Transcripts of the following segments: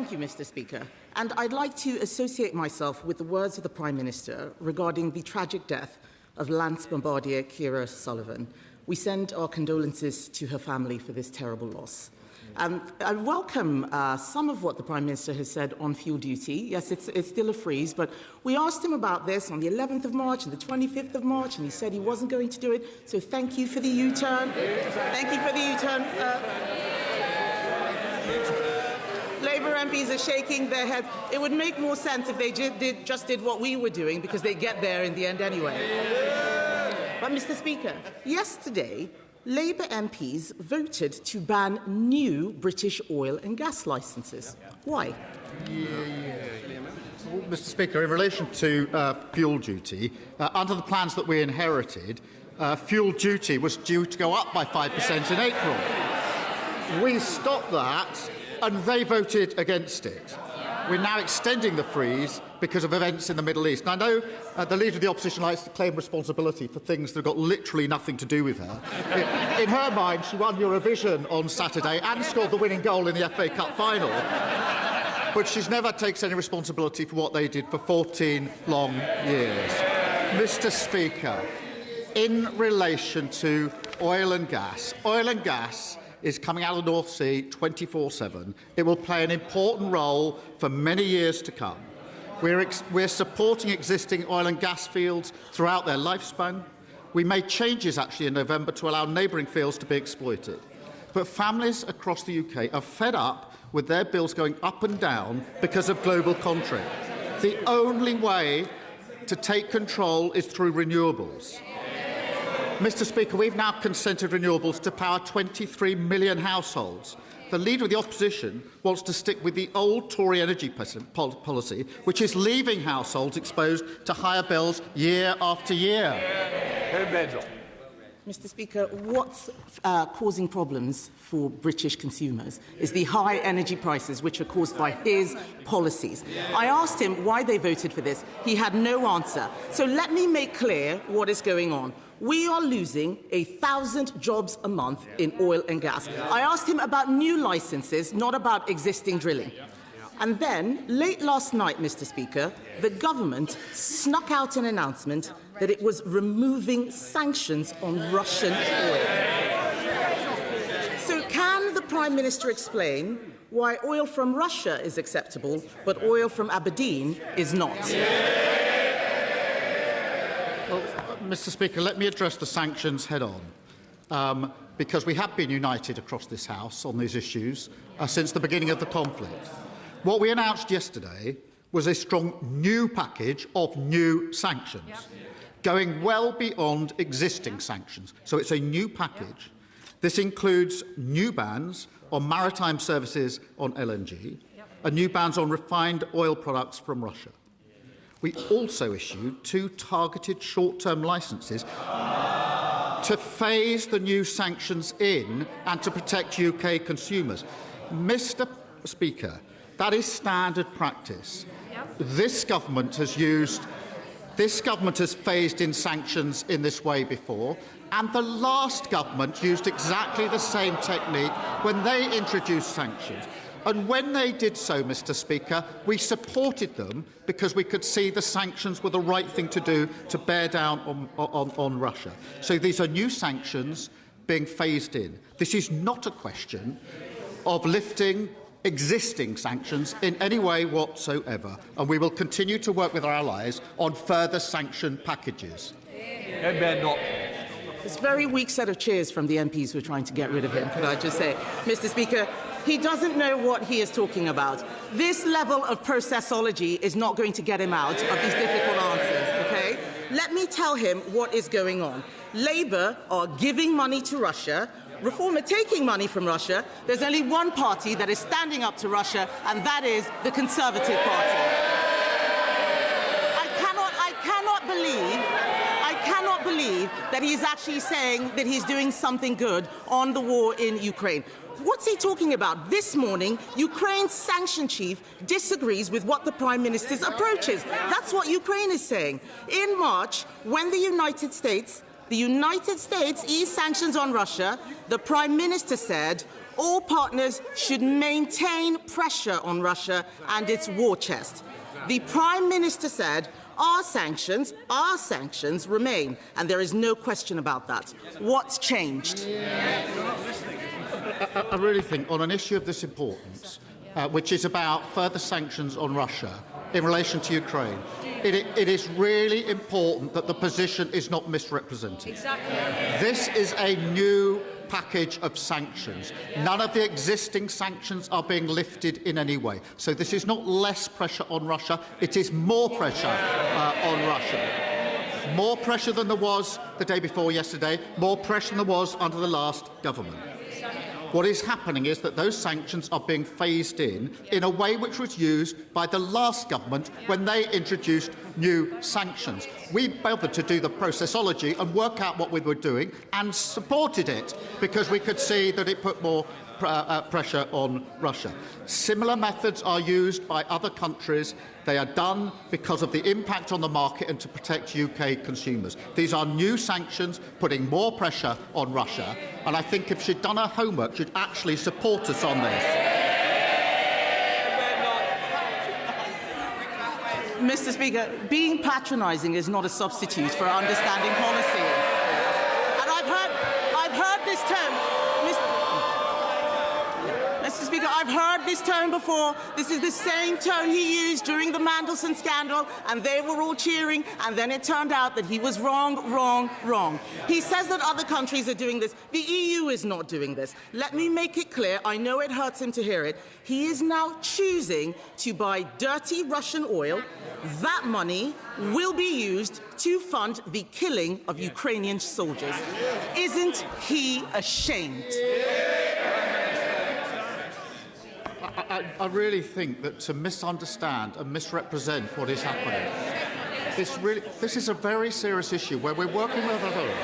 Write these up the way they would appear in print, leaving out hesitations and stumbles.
Thank you, Mr. Speaker. And I'd like to associate myself with the words of the Prime Minister regarding the tragic death of Lance Bombardier Ciara Sullivan. We send our condolences to her family for this terrible loss. I welcome some of what the Prime Minister has said on fuel duty. Yes, it's still a freeze, but we asked him about this on the 11th of March and the 25th of March, and he said he wasn't going to do it. So thank you for the U-turn. Thank you for the U-turn. Labour MPs are shaking their heads. It would make more sense if they just did what we were doing, because they get there in the end anyway. But, Mr. Speaker, yesterday, Labour MPs voted to ban new British oil and gas licences. Why? Well, Mr. Speaker, in relation to fuel duty, under the plans that we inherited, fuel duty was due to go up by 5% in April. We stopped that, and they voted against it. We're now extending the freeze because of events in the Middle East. And I know the Leader of the Opposition likes to claim responsibility for things that have got literally nothing to do with her. In her mind, she won Eurovision on Saturday and scored the winning goal in the FA Cup final. But she's never takes any responsibility for what they did for 14 long years. Mr. Speaker, in relation to oil and gas is coming out of the North Sea 24/7. It will play an important role for many years to come. We're supporting existing oil and gas fields throughout their lifespan. We made changes, actually, in November to allow neighbouring fields to be exploited. But families across the UK are fed up with their bills going up and down because of global conflict. The only way to take control is through renewables. Mr. Speaker, we've now consented renewables to power 23 million households. The Leader of the Opposition wants to stick with the old Tory energy policy, which is leaving households exposed to higher bills year after year. Mr. Speaker, what's causing problems for British consumers is the high energy prices, which are caused by his policies. I asked him why they voted for this. He had no answer. So let me make clear what is going on. We are losing 1,000 jobs a month in oil and gas. I asked him about new licences, not about existing drilling. And then, late last night, Mr. Speaker, the government snuck out an announcement that it was removing sanctions on Russian oil. So can the Prime Minister explain why oil from Russia is acceptable, but oil from Aberdeen is not? Well, Mr. Speaker, let me address the sanctions head-on, because we have been united across this House on these issues since the beginning of the conflict. What we announced yesterday was a strong new package of new sanctions, going well beyond existing sanctions. So it's a new package. This includes new bans on maritime services on LNG and new bans on refined oil products from Russia. We also issued 2 targeted short-term licences to phase the new sanctions in and to protect UK consumers. Mr. Speaker, that is standard practice. This government has phased in sanctions in this way before, and the last government used exactly the same technique when they introduced sanctions. And when they did so, Mr. Speaker, we supported them because we could see the sanctions were the right thing to do to bear down on Russia. So these are new sanctions being phased in. This is not a question of lifting existing sanctions in any way whatsoever, and we will continue to work with our allies on further sanction packages. It's a very weak set of cheers from the MPs who are trying to get rid of him, could I just say. Mr. Speaker, he doesn't know what he is talking about. This level of processology is not going to get him out of these difficult answers, OK? Let me tell him what is going on. Labour are giving money to Russia. Reform are taking money from Russia. There's only one party that is standing up to Russia, and that is the Conservative Party. I cannot believe that he's actually saying that he's doing something good on the war in Ukraine. What's he talking about? This morning, Ukraine's sanction chief disagrees with what the Prime Minister's approach is. That's what Ukraine is saying. In March, when the United States eased sanctions on Russia, the Prime Minister said All partners should maintain pressure on Russia and its war chest. The Prime Minister said, our sanctions remain, and there is no question about that. What's changed? I really think on an issue of this importance, which is about further sanctions on Russia in relation to Ukraine, it is really important that the position is not misrepresented. Exactly. This is a new package of sanctions. None of the existing sanctions are being lifted in any way. So this is not less pressure on Russia, it is more pressure on Russia. More pressure than there was the day before yesterday, more pressure than there was under the last government. What is happening is that those sanctions are being phased in a way which was used by the last government when they introduced new sanctions. We bothered to do the processology and work out what we were doing and supported it because we could see that it put more pressure on Russia. Similar methods are used by other countries. They are done because of the impact on the market and to protect UK consumers. These are new sanctions putting more pressure on Russia, and I think if she'd done her homework, she'd actually support us on this. Mr. Speaker, being patronising is not a substitute for understanding policy. And I've heard this term. Mr. Speaker, I've heard this tone before. This is the same tone he used during the Mandelson scandal, and they were all cheering, and then it turned out that he was wrong. He says that other countries are doing this. The EU is not doing this. Let me make it clear. I know it hurts him to hear it. He is now choosing to buy dirty Russian oil. That money will be used to fund the killing of Ukrainian soldiers. Isn't he ashamed? I really think that to misunderstand and misrepresent what is happening, this is a very serious issue where we're working with others.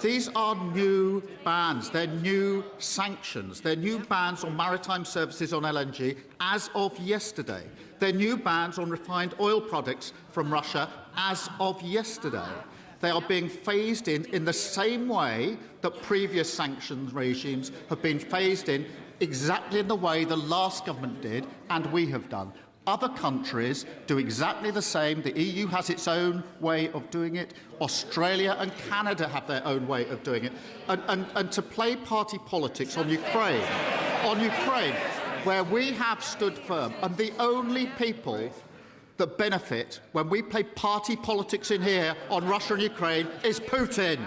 These are new bans, they're new sanctions, they're new bans on maritime services on LNG as of yesterday. They're new bans on refined oil products from Russia as of yesterday. They are being phased in the same way that previous sanctions regimes have been phased in, exactly in the way the last government did and we have done. Other countries do exactly the same. The EU has its own way of doing it. Australia and Canada have their own way of doing it. And to play party politics on Ukraine, where we have stood firm, and the only people that benefit when we play party politics in here on Russia and Ukraine is Putin.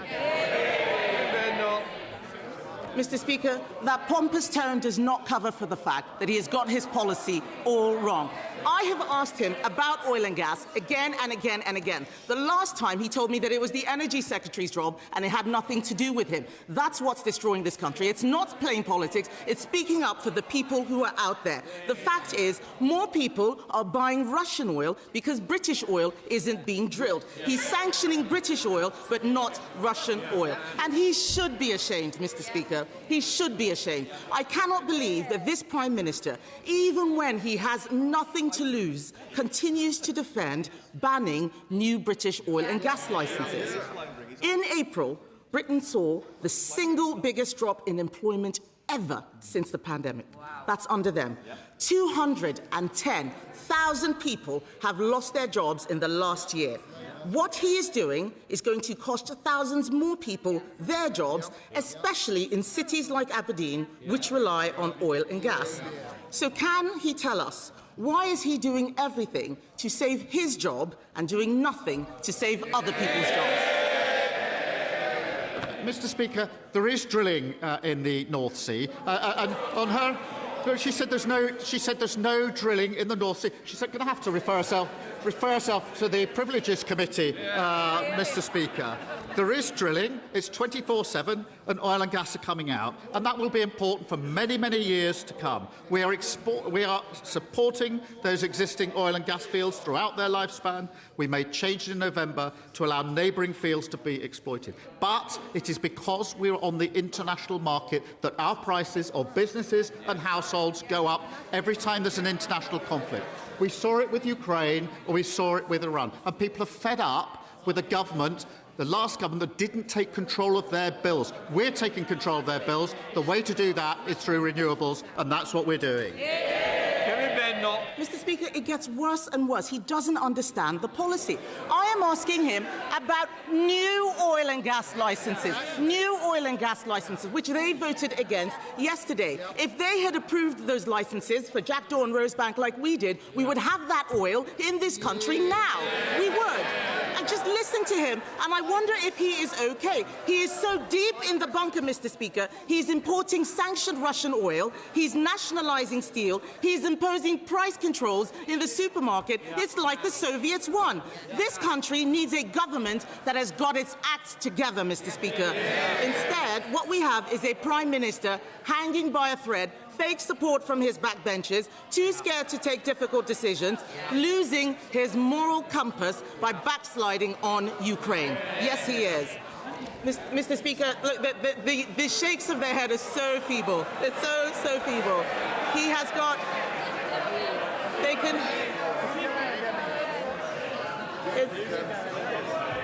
Mr. Speaker, that pompous tone does not cover for the fact that he has got his policy all wrong. I have asked him about oil and gas again and again and again. The last time he told me that it was the Energy Secretary's job and it had nothing to do with him. That's what's destroying this country. It's not playing politics. It's speaking up for the people who are out there. The fact is, more people are buying Russian oil because British oil isn't being drilled. He's sanctioning British oil but not Russian oil. And he should be ashamed, Mr. Speaker. He should be ashamed. I cannot believe that this Prime Minister, even when he has nothing to lose, continues to defend banning new British oil and gas licences. In April, Britain saw the single biggest drop in employment ever since the pandemic. That's under them. 210,000 people have lost their jobs in the last year. What he is doing is going to cost thousands more people their jobs, especially in cities like Aberdeen, which rely on oil and gas. So can he tell us, why is he doing everything to save his job and doing nothing to save other people's jobs? Mr. Speaker, there is drilling in the North Sea, and on her, she said there's no drilling in the North Sea. She said, going to have to refer herself to the Privileges Committee, Mr. Speaker. There is drilling. It's 24/7, and oil and gas are coming out, and that will be important for many, many years to come. We are supporting those existing oil and gas fields throughout their lifespan. We made changes in November to allow neighbouring fields to be exploited. But it is because we are on the international market that our prices of businesses and households go up every time there's an international conflict. We saw it with Ukraine, or we saw it with Iran, and people are fed up with a government the last government that didn't take control of their bills. We're taking control of their bills. The way to do that is through renewables, and that's what we're doing. Kemi Badenoch. Mr. Speaker, it gets worse and worse. He doesn't understand the policy. I am asking him about new oil and gas licences, which they voted against yesterday. If they had approved those licences for Jackdaw and Rosebank like we did, we would have that oil in this country now. We would. And just listen to him, and I wonder if he is okay. He is so deep in the bunker, Mr. Speaker. He's importing sanctioned Russian oil. He's nationalising steel. He's imposing price controls in the supermarket. It's like the Soviets won. This country needs a government that has got its act together, Mr. Speaker. Instead, what we have is a Prime Minister hanging by a thread, fake support from his backbenchers, too scared to take difficult decisions, losing his moral compass by backsliding on Ukraine. Yes, he is. Mr. Speaker, look, the shakes of their head are so feeble. It's so feeble. He has got... They can...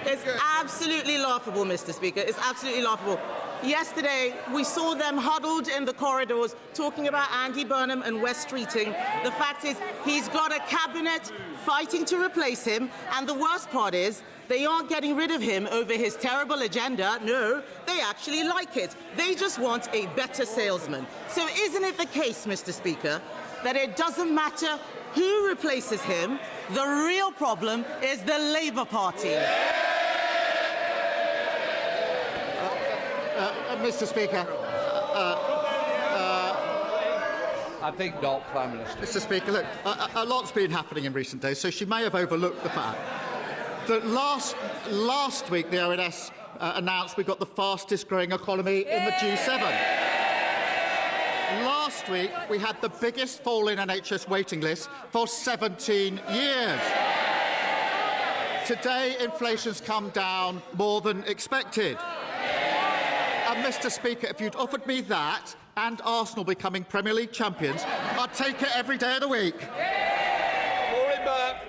It's absolutely laughable, Mr. Speaker. It's absolutely laughable. Yesterday, we saw them huddled in the corridors talking about Andy Burnham and West Streeting. The fact is, he's got a cabinet fighting to replace him, and the worst part is, they aren't getting rid of him over his terrible agenda. No, they actually like it. They just want a better salesman. So isn't it the case, Mr. Speaker, that it doesn't matter who replaces him, the real problem is the Labour Party? Mr. Speaker. I think not, Prime Minister. Mr. Speaker, look, a lot's been happening in recent days, so she may have overlooked the fact that last week the ONS announced we got the fastest growing economy in the G7. Last week we had the biggest fall in NHS waiting lists for 17 years. Today inflation's come down more than expected. And Mr. Speaker, if you'd offered me that and Arsenal becoming Premier League champions, I'd take it every day of the week.